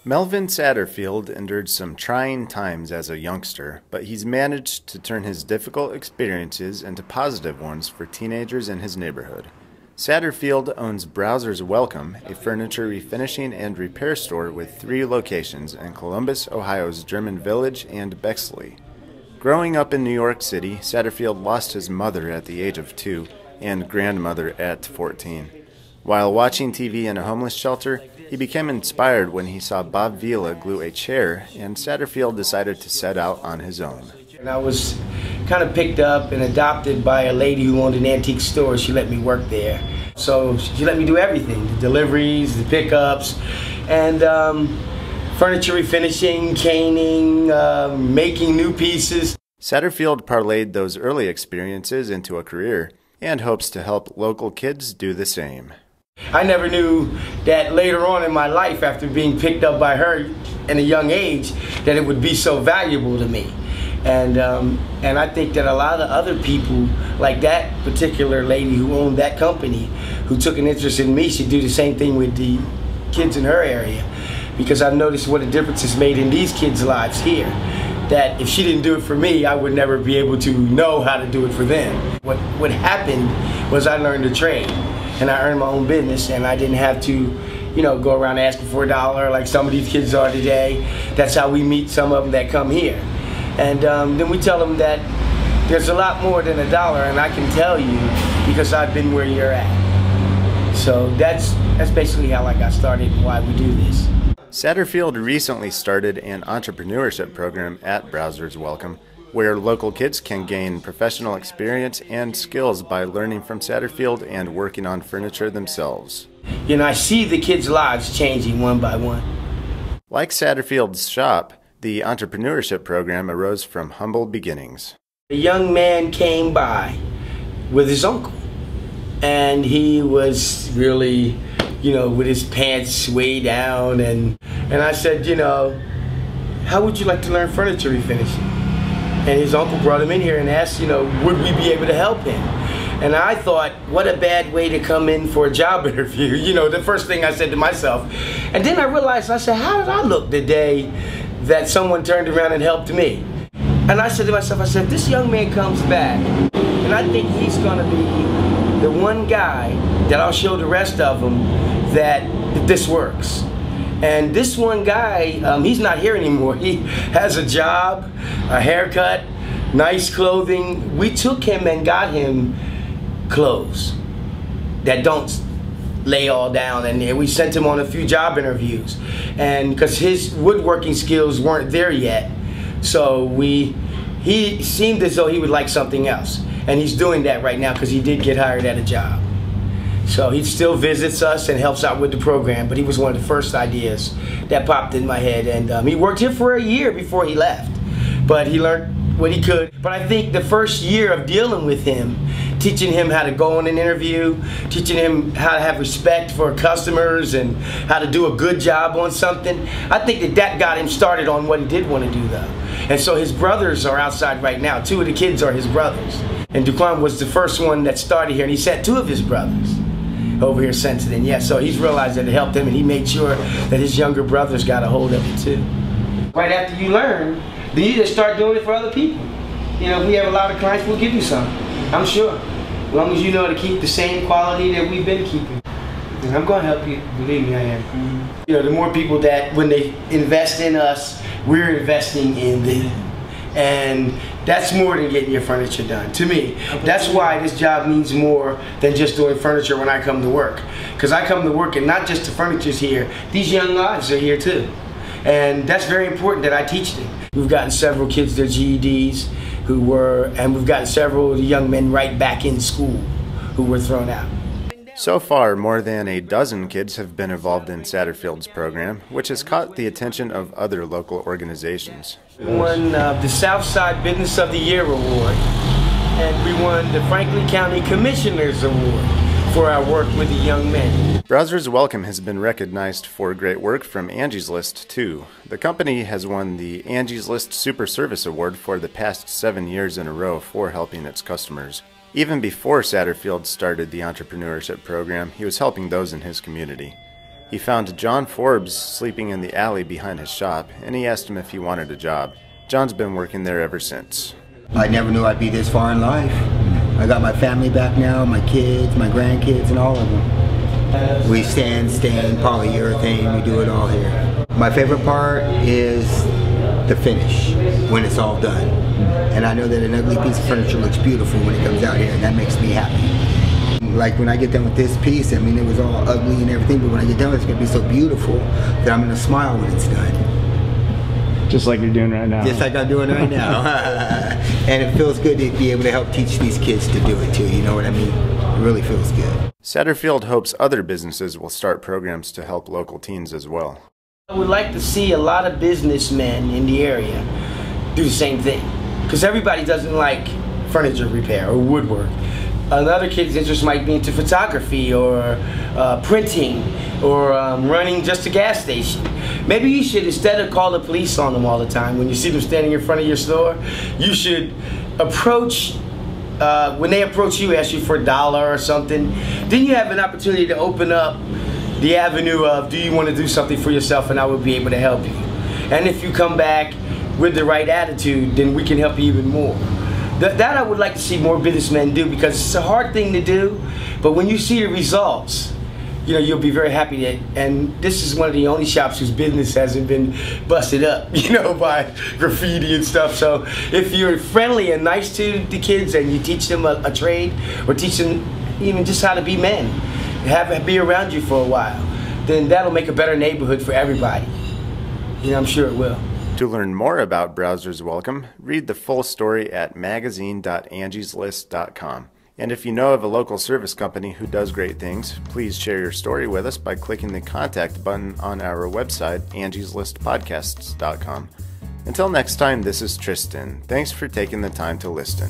Melvin Satterfield endured some trying times as a youngster, but he's managed to turn his difficult experiences into positive ones for teenagers in his neighborhood. Satterfield owns Browser's Welcome, a furniture refinishing and repair store with 3 locations in Columbus, Ohio's German Village and Bexley. Growing up in New York City, Satterfield lost his mother at the age of 2 and grandmother at 14. While watching TV in a homeless shelter, he became inspired when he saw Bob Vila glue a chair, and Satterfield decided to set out on his own. And I was kind of picked up and adopted by a lady who owned an antique store. She let me work there. So she let me do everything, the deliveries, the pickups, and furniture refinishing, caning, making new pieces. Satterfield parlayed those early experiences into a career and hopes to help local kids do the same. I never knew that later on in my life, after being picked up by her at a young age, that it would be so valuable to me. And I think that a lot of other people, like that particular lady who owned that company, who took an interest in me, should do the same thing with the kids in her area. Because I've noticed what a difference it's made in these kids' lives here. That if she didn't do it for me, I would never be able to know how to do it for them. What happened was I learned a trade. And I earned my own business, and I didn't have to, you know, go around asking for $1 like some of these kids are today. That's how we meet some of them that come here. And then we tell them that there's a lot more than $1, and I can tell you because I've been where you're at. So that's basically how I got started and why we do this. Satterfield recently started an entrepreneurship program at Browser's Welcome, where local kids can gain professional experience and skills by learning from Satterfield and working on furniture themselves. You know, I see the kids' lives changing one by one. Like Satterfield's shop, the entrepreneurship program arose from humble beginnings. A young man came by with his uncle, and he was really, you know, with his pants way down, and I said, you know, how would you like to learn furniture refinishing? And his uncle brought him in here and asked, you know, would we be able to help him? And I thought, what a bad way to come in for a job interview. You know, the first thing I said to myself. And then I realized, I said, how did I look the day that someone turned around and helped me? And I said to myself, I said, this young man comes back, and I think he's gonna be the one guy that I'll show the rest of them that this works. And this one guy, he's not here anymore. He has a job, a haircut, nice clothing. We took him and got him clothes that don't lay all down, and we sent him on a few job interviews. And because his woodworking skills weren't there yet, so he seemed as though he would like something else. And he's doing that right now because he did get hired at a job. So he still visits us and helps out with the program, but he was one of the first ideas that popped in my head. And he worked here for a year before he left, but he learned what he could. But I think the first year of dealing with him, teaching him how to go on an interview, teaching him how to have respect for customers and how to do a good job on something, I think that got him started on what he did want to do though. And so his brothers are outside right now. 2 of the kids are his brothers. And Duquan was the first one that started here, and he sent 2 of his brothers over here since then. Yeah, so he's realized that it helped him, and he made sure that his younger brothers got a hold of it too. Right after you learn, then you just start doing it for other people. You know, if we have a lot of clients, we'll give you some, I'm sure. As long as you know to keep the same quality that we've been keeping. And I'm gonna help you, believe me, I am. You know, the more people that, when they invest in us, we're investing in them. And that's more than getting your furniture done, to me. That's why this job means more than just doing furniture when I come to work. Because I come to work and not just the furniture's here, these young lives are here too. And that's very important that I teach them. We've gotten several kids their GEDs and we've gotten several young men right back in school who were thrown out. So far, more than a dozen kids have been involved in Satterfield's program, which has caught the attention of other local organizations. We won the Southside Business of the Year Award, and we won the Franklin County Commissioner's Award for our work with the young men. Browser's Welcome has been recognized for great work from Angie's List, too. The company has won the Angie's List Super Service Award for the past 7 years in a row for helping its customers. Even before Satterfield started the entrepreneurship program, he was helping those in his community. He found John Forbes sleeping in the alley behind his shop, and he asked him if he wanted a job. John's been working there ever since. I never knew I'd be this far in life. I got my family back now, my kids, my grandkids, and all of them. We stain, polyurethane, we do it all here. My favorite part is the finish, when it's all done. And I know that an ugly piece of furniture looks beautiful when it comes out here, and that makes me happy. Like when I get done with this piece, I mean, it was all ugly and everything, but when I get done, it's gonna be so beautiful that I'm gonna smile when it's done. Just like you're doing right now. Just like I'm doing right now. And it feels good to be able to help teach these kids to do it too, you know what I mean? It really feels good. Satterfield hopes other businesses will start programs to help local teens as well. I would like to see a lot of businessmen in the area do the same thing. Because everybody doesn't like furniture repair or woodwork. Another kid's interest might be into photography or printing or running just a gas station. Maybe you should, instead of call the police on them all the time when you see them standing in front of your store, you should approach, when they approach you, ask you for $1 or something, then you have an opportunity to open up the avenue of, do you want to do something for yourself, and I will be able to help you. And if you come back with the right attitude, then we can help you even more. That I would like to see more businessmen do, because it's a hard thing to do, but when you see the results, you know, you'll be very happy that, and this is one of the only shops whose business hasn't been busted up, you know, by graffiti and stuff. So if you're friendly and nice to the kids and you teach them a trade, or teach them even just how to be men, be around you for a while, then that'll make a better neighborhood for everybody. You know, I'm sure it will. To learn more about Browsers Welcome, read the full story at magazine.angieslist.com. And if you know of a local service company who does great things, please share your story with us by clicking the contact button on our website, angieslistpodcasts.com. Until next time, this is Tristan. Thanks for taking the time to listen.